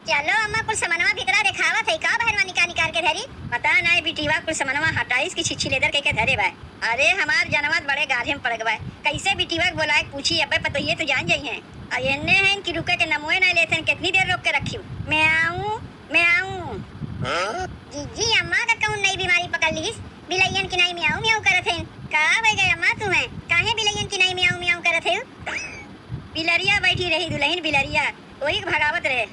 चलो अम्मा कुछ समनवा भितरा दिखावत है का बहनवा निकाल के धरी। पता नहीं बिटिवा कुछ समनवा हटाइस की छिछी लेदर के धरे बा। अरे हमार जनवत बड़े गाढ़े में पड़ गए। कैसे बिटिवा को बोलाए पूछी अबे पतो ये तो जान जाई है। एन्ने हैं कि रुके के नमोए नहीं लेते कितनी देर रोक के रखी। मैं आऊं जीजी अम्मा का कौन नई बीमारी पकड़ लीस। बिलैयन की नहीं मियाऊ मियाऊ करत हैं। का हो गए अम्मा तुम्हें काहे बिलैयन की नहीं मियाऊ मियाऊ करत है। बिलरिया बैठी रही दुल्हन बिलरिया वही भगावत रहे।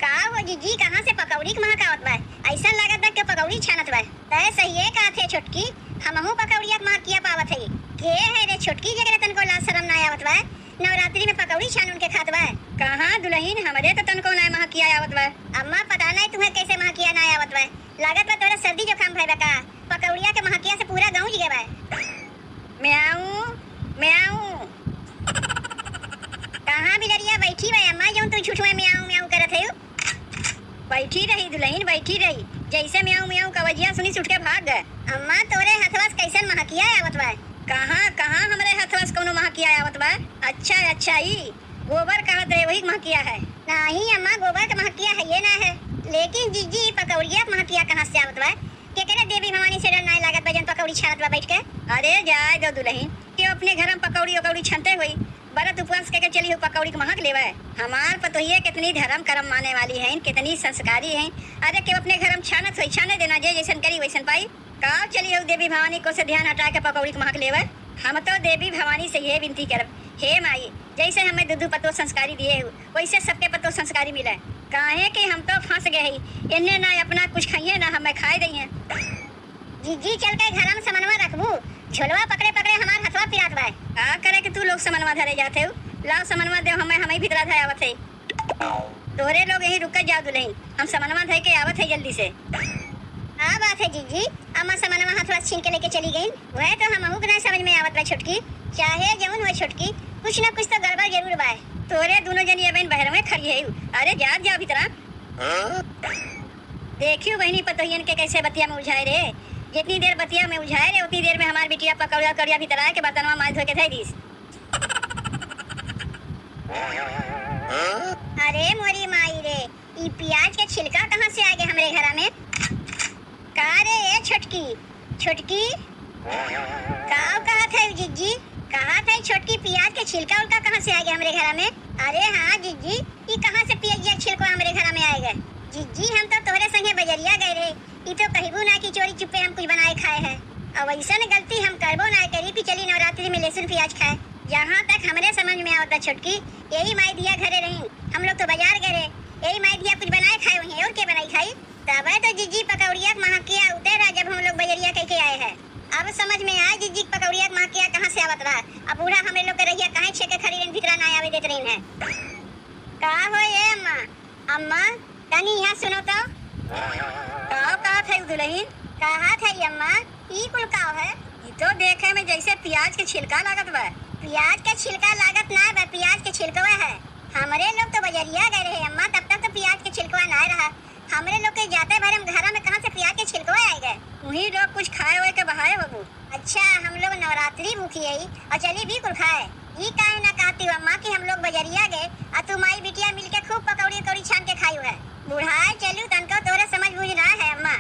का हो जीजी कहाँ से पकौड़ी के महकावत बा। ऐसा लागत बा के पकौड़ी छानत बा। तय सही है का थे छोटकी हमहू पकौड़िया मार किया पावत है। के है रे छोटकी जगह तन को लाज शरम ना आवत बा। नवरात्रि में पकौड़ी छान उनके खात बा। कहाँ दुल्हन हमरे तो तन को ना महा किया आवत बा। अम्मा पता नहीं तुम्हें कैसे महा किया ना आवत बा। लागत बा तोरा सर्दी जुकाम भइल बा का। पकौड़िया के महकिया से पूरा गांव जगे बा। मैं आऊं कहाँ बिलरिया बैठी बा अम्मा जो तू झूठ में मियाऊ मियाऊ करत है। बैठी रही दुल्हन बैठी रही जैसे म्याऊ म्याऊ का वजिया सुनी उठ के भाग गए। अम्मा तोरे हथवास कैसन महकिया आवत बा। कहाँ हमरे हथवास कोनो महकिया आवत बा। अच्छा ही गोबर कहत रहे वही महकिया है। नहीं अम्मा गोबर का महकिया है ये ना है। लेकिन जीजी पकौड़िया का महकिया कहाँ से आवत बा। के करे देवी भवानी से डर नहीं लागत बा जन पकौड़ी छानत बा बैठ के। अरे जाए दो दुल्हन कि अपने घर में पकौड़ी छनते हुई बरत उपवास के चली हो पकौड़ी के महक लेवा है। हमार पतोहिए कितनी धर्म कर्म माने वाली है कितनी संस्कारी है। अरे के अपने घर में छानत हुई छाने देना जे जैसन करी वैसन पाई। का चली हो देवी भवानी को से ध्यान हटा के पकौड़ी के महक लेवा। हम तो देवी भवानी से ये विनती करब हे माई जैसे हमें दुदू पतो संस्कारी दिए हो वैसे सबके पतो संस्कारी मिले। काहे कि हम तो फंस गए ही इन्हें ना अपना कुछ खाइए ना हमें खाए दी है। जीजी चल के घर में समनवा रखबू झोलवा पकड़े पकड़े हमार हथवा पिरात बा। का करे कि तू लोग समनवा धरे जाते हो। लाओ समनवा दे हमें भीतरा धरे आवत है। तोरे लोग यही रुक जाओ दुल्हन हम समनवा धरे के आवत है जल्दी से। हाँ बात है जीजी अम्मा समनवा हथवा छीन के लेके चली गई। वह तो हमहू के ना समझ में आवत बा छोटकी चाहे जौन हो छोटकी कुछ ना कुछ तो गड़बड़ जरूर बा। तोरे दोनों जनी बहन बहर में खड़ी है। अरे जाओ भीतरा। देखियो बहनी पतोहियन के कैसे बतिया में उलझाए रे। जितनी देर बतिया में उलझाए रे उतनी देर में हमार बिटिया पकौड़ा करिया भीतर आए के बर्तनवा माज धो के धै दीस। अरे मोरी माई रे ई प्याज के छिलका कहाँ से आ गए हमरे घर में। का रे ये छोटकी का कहा था जीजी कहा था छोटकी प्याज के छिलका उलका कहाँ से आ गए हमरे घर में। अरे हाँ जीजी ये कहाँ से प्याज के छिलका हमरे घर में आए गए। जीजी हम तो तोहरे संगे बजरिया गए रे ई तो कहबू ना कि चोरी चुपे हम कुछ बनाए खाए हैं। अब ऐसा गलती हम करबो ना करी कि चली नवरात्रि में लहसुन प्याज खाए। जहाँ तक हमरे समझ में आवता छोटकी यही माई दिया घरे रही हम लोग तो बाजार गए यही माई दिया कुछ बनाए खाए वही और क्या बनाई खाई। तब तो जीजी पकौड़िया महकिया उतरा जब हम लोग बजरिया कह के आए हैं। अब समझ में आया जीजी पकौड़िया महकिया कहाँ से आवत रहा। अब बूढ़ा हम लोग के रहिया कहाँ छे के खरीदन भीतरा ना आवे देत रही है। का हो ये अम्मा तनी यहाँ सुनो तो। कहा था दुल्हन कहा था अम्मा ई कुल का है। ये तो देखे में जैसे प्याज के छिलका लागत बा। प्याज के छिलका लागत ना बा प्याज के छिलकवा है। हमरे लोग तो बजरिया गए रहे अम्मा तब तक तो प्याज के छिलकवा ना रहा। हमरे लोग के जाते भरे घर में कहाँ से प्याज के छिलकवा आए गए। वही लोग कुछ खाए हुए के बहाए बाबू। अच्छा हम लोग नवरात्रि भूखी है और चली भी कुल खाए। ये काहे ना कहती अम्मा कि हम लोग बजरिया गए और तू माई बिटिया मिलके खूब पकौड़ी कौड़ी छान के खाई है। बुढ़ाए चलू तनको तोरे समझ बूझ ना है अम्मा।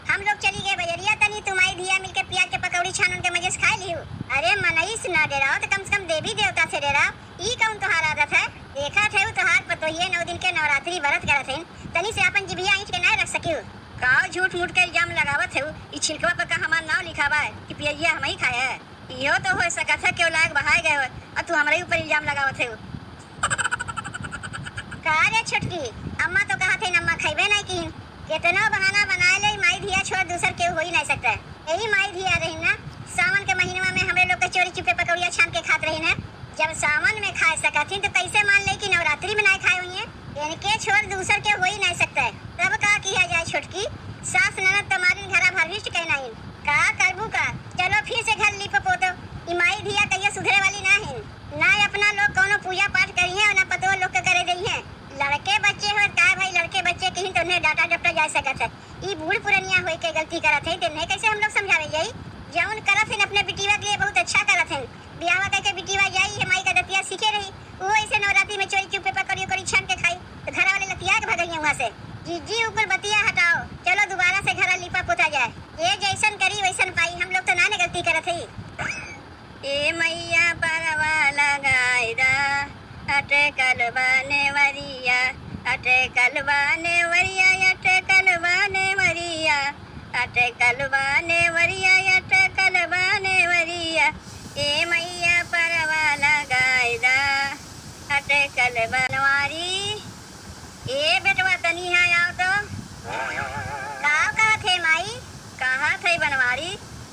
हम लोग चली गए बजरिया तनी तुम्हारी धिया मिलके प्याज के पकौड़ी छान के मजे से खा लियो। अरे मनईस ना डराओ तो कम से कम देवी देवता से डराओ। ई कौन तोहार आदत है। देखा थे तोहार पतोहिए 9 दिन के नवरात्रि व्रत करत हैं तनी से अपन जिभिया ईंच के ना रख सकियो। का झूठ मूठ के इल्जाम लगावत है। ई छिलकवा पर का हमार नाम लिखा बा कि पियजिया हम ही खाए है। इहो तो हो सकत है के लायक बहाए गए हो और तू हमारे ऊपर इल्जाम लगावत है। का रे छोटकी अम्मा तो कहा थे अम्मा खइबे नहीं की। कितना बहाना बनाए ले माई धिया छोड़ दूसर के हो ही नहीं सकता है। यही माई धिया रही ना सावन के महीना में हमरे लोग के चोरी चुपे पकौड़िया छान के खात रही ना। जब सावन में खाए सकती तो कैसे मान ले कि नवरात्रि में नहीं खाए हुई है। इनके छोड़ दूसर के हो ही नहीं सकता है। तब का किया जाए छोटकी सास ननद तुम्हारी घरा भरविष्ट कहना ही का करबू का। चलो फिर से घर लिप पोतो इमाई धिया कहिए सुधरे वाली ना है। ना अपना लोग कोनो पूजा पाठ करी है और ना पतो लोग के करे गई है। लड़के बच्चे हो का भाई लड़के बच्चे की तो उन्हें डाटा डपटा जा सकत है। ई बूढ़ पुरनिया होई के गलती करत है तो नहीं कैसे हम लोग समझावे जाई। जौन करत है अपने बिटिया के लिए बहुत अच्छा करत है। बियाह करके बिटिया जाई है माई का दतिया सीखे रही वो ऐसे नवरात्रि में चोरी चुपे पकड़ी करी छान के खाई तो घर वहाँ से। जीजी ऊपर बतिया हटाओ, चलो दोबारा से घर लिपा पोता जाए। ये जैसन करी वैसन पाई, हम लोग तो ना ने गलती करत हई। ए मैया परवा लगाई दा अटकल बाने वरिया, अटकल बाने वरिया, अटकल बाने वरिया, अटकल बाने वरिया, अटकल बाने वरिया। ए मैया परवा लगाई दा अटकल बनवारी। ए बेटवा तनी है आओ तो। कहा थे माई? कहा थे बनवारी?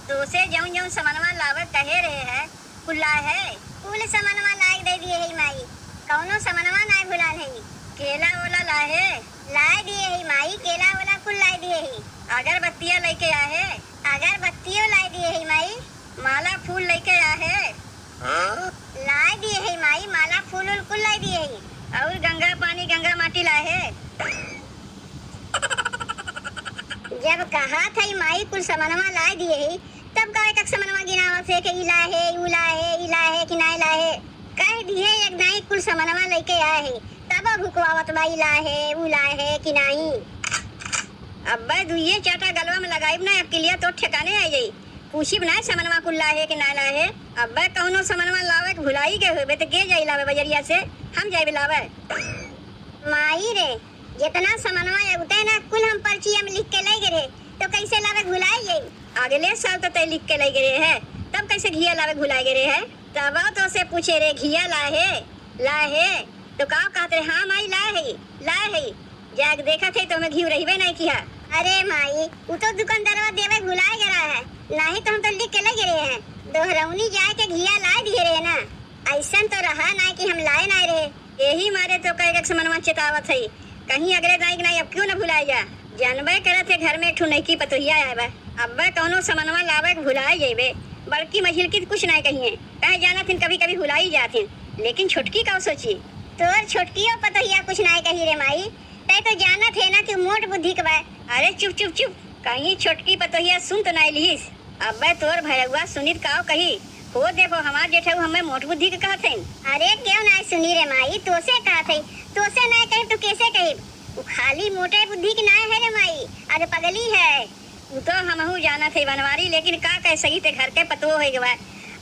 तो से जऊं जऊं समनवा लावत कहे रहे है कुल्ला है। कुल समनवा लायक दे दिए ही माई, कौनो समनवा नाय भुलाल है। केला ओला लाहे? लाए दिए ही माई, केला वाला कुल लाए दिए ही। अगरबत्तियां लेके आहे? अगरबत्तियों लाए दिए ही माई। माला फूल लेके आहे? लाए दिए ही माई, माला फूल उल कुल लाए दिए ही। और गंगा पानी गंगा माटी लाहे? जब कहा था माई कुल समनवा लाए दिए ही, तब कहे तक समनवा गिनावा से के इला है कि नहीं लाहे। कह दिए एक नहीं कुल समनवा लेके आए है, तब भुकवावत बा इला है कि नहीं। अब्बा दुइये चाटा गलवा में लगाइब ना, अब के लिए तो ठिकाने आ जाई। पूछिब ना समनवा कुल लाहे कि ना लाहे। अब्बा कौनो समनवा लावे के भुलाई के होबे तो के जाई लावे बजरिया से, हम जाई लावे। माई रे, जितना समनवा उठे ना कुल हम पर्चिया में लिख के ले गए, तो कैसे लावे भुलाई जाई। अगले साल तो तय लिख के ले गए है, तब कैसे घिया लावे भुलाई गए है। तब तो से पूछे रे घिया लाहे तो का कहते हाँ माई लाहे। जाग देखा थे तो मैं घी रहीबे नहीं किया। अरे माई, वो तो दुकानदारवा देवे भुलाए गया है, नहीं तो हम तो लिख के ले गए हैं। दोहरौनी जाए के घिया लाए दिए रहे ना, ऐसा तो रहा ना कि हम लाए नहीं रहे। यही मारे तो कई एक समनवा चेतावत है, कहीं अगले नहीं अब क्यों न भुलाई जा। जानबे करत है घर में एक ठो नईकी पतोहिया आवे, अब्बा कौनो समनवा लावे भुलाई जेबे। बड़की मझिल की कुछ नहीं कहिए, कहे जाना थिन कभी कभी भुलाई जाती, लेकिन छोटकी का सोची। तोर छोटकियों पतोहिया कुछ नहीं कही रे माई, तै तो जाना थे ना कि मोट बुद्धि के बा। अरे चुप कहीं छोटकी पतोहिया सुन तो नहीं लीस। अब्बा तोर भैरवा सुनित काओ कही हो देखो हमार जेठऊ हमें मोट बुद्धि के कहते। अरे क्यों नहीं सुनी रे माई, तोसे कहते, तोसे नहीं कही तो कैसे कही। वो खाली मोटे बुद्धि की नहीं है रे माई, अरे पगली है। वो तो हमहू जाना थे बनवारी, लेकिन का कैसे ही ते घर के पतो हो गवा।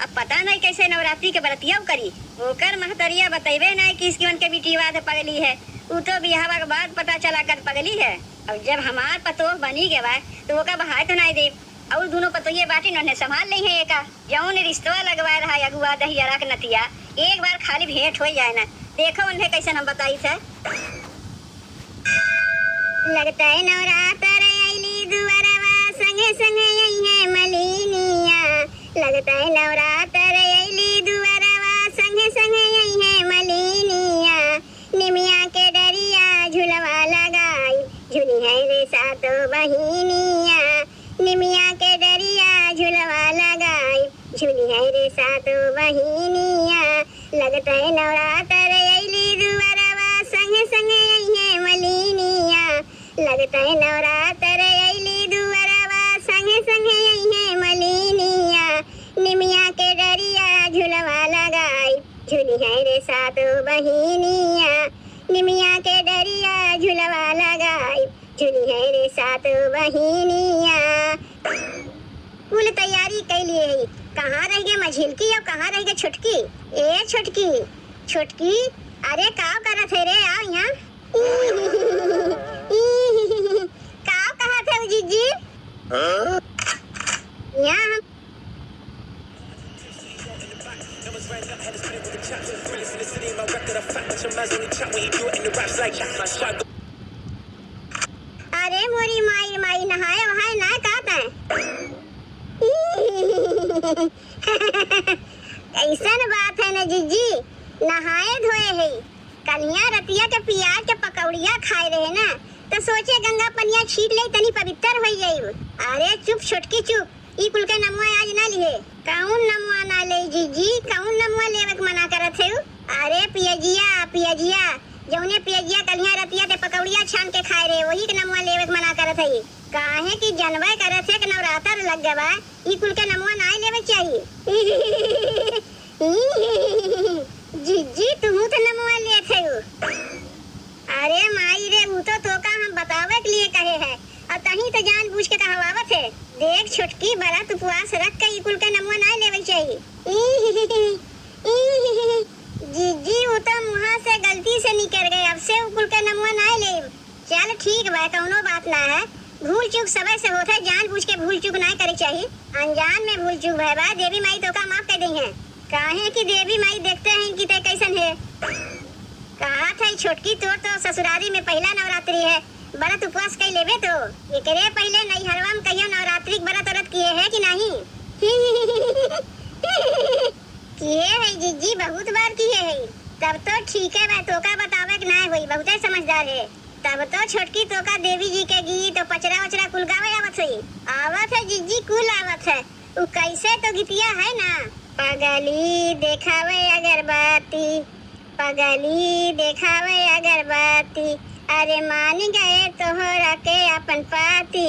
अब पता नहीं कैसे नवरात्रि के बरतिया करी, ओकर महतरिया बतेबे नहीं कि इसकी मन के बेटी बात पगली है। वो तो बिहावा के बाद पता चला कर पगली है। अब जब हमार पतो बनी गवा तो वो का बहाय तो नहीं दे, और दोनों पतोहिए बाटी उन्हें संभाल ली है। एका जौन रिश्तवा लगवा रहा अगुआ दहिया के नतिया, एक बार खाली भेंट हो जाए ना, देखो उन्हें कैसे हम बताई थे। लगता है नवरात्र आईली दुआरवा, संगे संगे आई है मलिनिया। लगता है नवरात्र आईली दुआरवा, संगे संगे आई है मलिनिया। निमिया के डरिया झुलवा लगाई, झुली है रे सातो बहिनिया। निमिया के डरिया झुलवा लगाई, झुली है रे सातो बहिनिया। लगता है नवरात्र आईली दुआरवा, संगे संगे आई है मलिनिया। लगता है नवरात्र आईली दुआरवा, संगे संगे आई है मलिनिया। निमिया के डरिया झुलवा लगाई, झुली है रे सातो बहिनिया। निमिया के डरिया झुलवा लगाई, झुली है रे सातो बहिनिया। कुल तैयारी कैली है, कहाँ रह गए मझिलकी और कहाँ रह गए छोटकी। ए छोटकी, अरे का करत है रे, आओ यहाँ। का कहा थे जीजी? यहाँ अरे मोरी माई नहाए वहाए ना कहता है। ऐसा बात है ना जीजी, नहाए धोए है। कलिया रतिया के प्याज के पकौड़िया खाए रहे ना, तो सोचे गंगा पनिया छीट ले तनी पवित्र हो जाई। अरे चुप छोटकी चुप, ई कुल के नमुआ आज ना लिए। कौन नमुआ ना ले जीजी, कौन नमुआ लेवे के मना करत है। अरे पियजिया जौने पियजिया कलिया रतिया के पकौड़िया छान के खाए रहे, वही के नमुआ लेवे के मना करत है। काहे कि जनवे करत है कि नवरात्र लग गवा, ई कुल के नमुआ ना लेवे चाहिए। जीजी तुम तो नमुआ लेत है। अरे माई रे, ऊ तो का हम बतावे के लिए कहे है और तही तो जानबूझ के कहवावत है। देख छोटकी बड़ा तू उपवास रख के कुल के नमवा ना लेवे चाहिए। जीजी ऊ तो मुहा से गलती से निकल गए, अब से कुल के नमवा ना ले। चल ठीक बा, कौनो बात ना है, भूल चूक सबे से होता है, जानबूझ के भूल चूक ना करे चाहिए। अनजान में भूल चूक है बा, देवी माई तो का माफ कर दी है। काहे कि देवी माई देखते हैं कि ते कैसन है। कहा था छोटकी तोर तो ससुरारी में पहला नवरात्रि है, व्रत उपवास कर लेवे तो एकरे पहले नैहरवा में कहियो नवरात्रि व्रत व्रत किए है कि नहीं? किए है जीजी, बहुत बार किए है। तब तो ठीक है, मैं तो का बतावे कि ना हुई, बहुत समझदार है। तब तो छोटकी तो का देवी जी के गीत तो पचरा वचरा कुल गावे आवत है। आवत है जीजी, कुल आवत है। उ कैसे तो गीतिया है ना, पगली देखावे अगरबत्ती, पगली देखावे अगरबत्ती, अरे मान गए तोहरा के अपन पाती,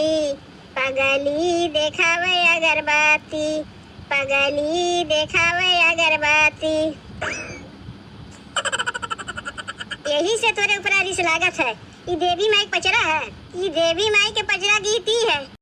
पगली देखावे अगरबत्ती, पगली देखावे अगरबत्ती। यही से तोरे ऊपर रिस लागत है। ई देवी माई पचरा है, ई देवी माई के पचरा गीत ही है।